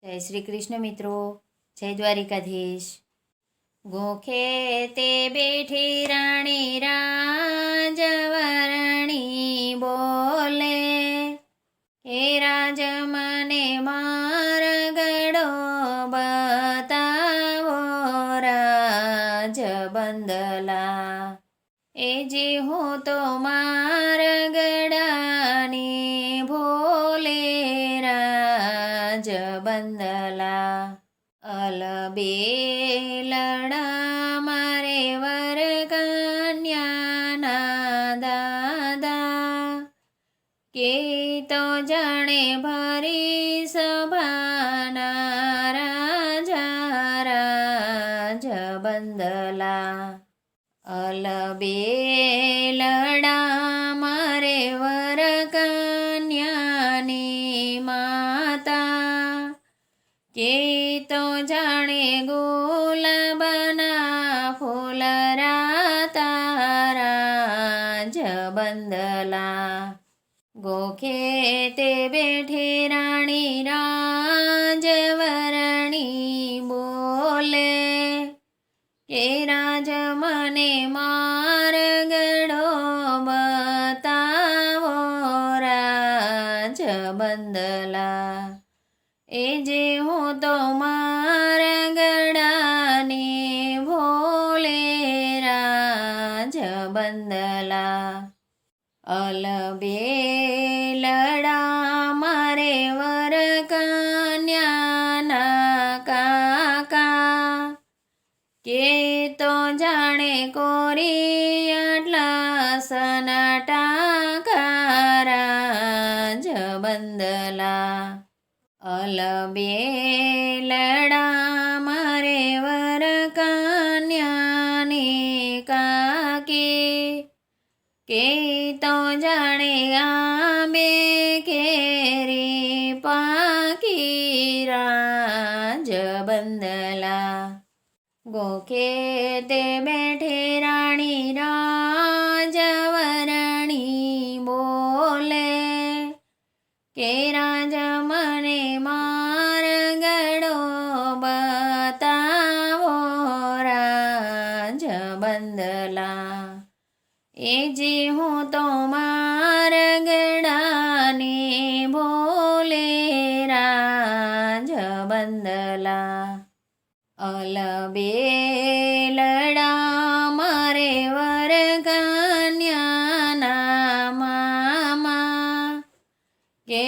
જય શ્રી કૃષ્ણ મિત્રો, જય દ્વારિકાધીશ। ગોખે તે બેઠી રાણી રાજવરણી બોલે, હે રાજ મને માર્ગડો બતાવો રાજ બંદલા, એ જે હું તો માર્ગડાની ભોલે રાજ બંદલા। અલબેલડા મારે વર કન્યાના દાદા, કે તો જાણે ભરી સભાના રાજા રાજ બંદલા। અલબેલડા મારે વર કન્યાની માતા, કે તો જાણે ગુલાબના ફૂલ રાતા રાજ બંદલા। ગોખે તે બેઠી રાણી રાજવરણી બોલે, કે રાજ મને માર્ગડો બતાવો રાજ બંદલા, એ જે હું તો માર્ગડાની ભોલે રાજ બંદલા। અલબેલડા મારે વર કન્યાના કાકા, કે તો જાણે કોરી આટલા સનાટા રાજ બંદલા। અલબેલડા મારે વર કન્યાની કાકી, કે તો જાણે આંબે કેરી પાકી રાજ બંદલા। ગોખે તે બેઠી રાણી રાજવરણી બોલે, કે રાજ મને માર્ગડો બતાવો રાજ બંદલા, એ જે હું તો માર્ગડાની ભોલે રાજ બંદલા। અલબેલડા મારે વર કન્યાના મામા, કે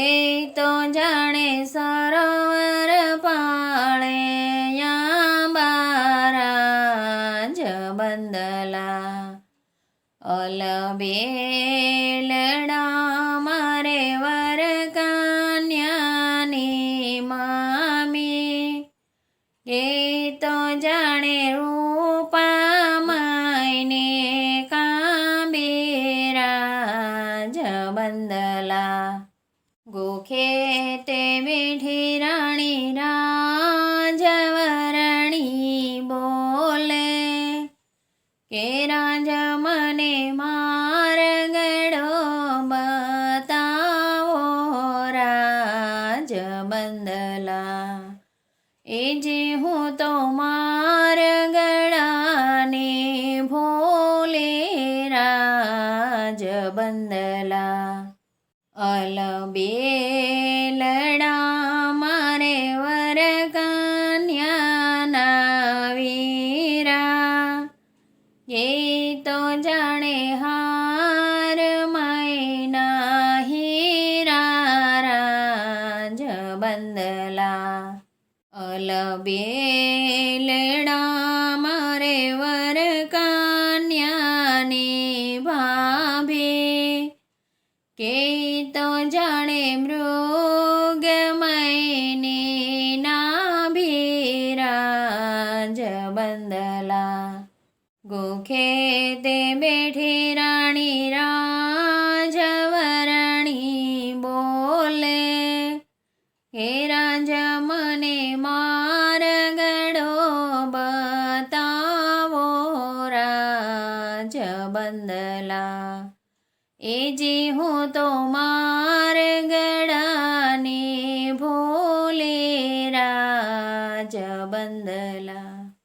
તો જાણે સરોવર પાળે આંબા રાજ બંદલા। અલબેલડા મારે વર કન્યાની મામી, કે તો જાણે રૂપામાઈને કાંબી રાજ બંદલા। ગોખે તે બેઠી રાણી રાજવરણી બોલે, કે રાજ મને માર્ગડો બતાવો રાજ બંદલા, એ જે હું તો માર્ગડાની ભોલે રાજ બંદલા। અલબેલડા મારે વર કન્યાના વીરા, કે તો જાણે હાર માયના હીરા રાજ બંદલા। અલબેલડા મારે વર કન્યાની ભાભી, કે તો જાણે મૃગમયની નાભી રાજ બંદલા। ગોખે તે બેઠી રાણી રાજવરણી બોલે, હે રાજ મને માર્ગડો બતાવો રાજ બંદલા, એ જે હું તો માર્ગડાની ભોલે રાજ બંદલા.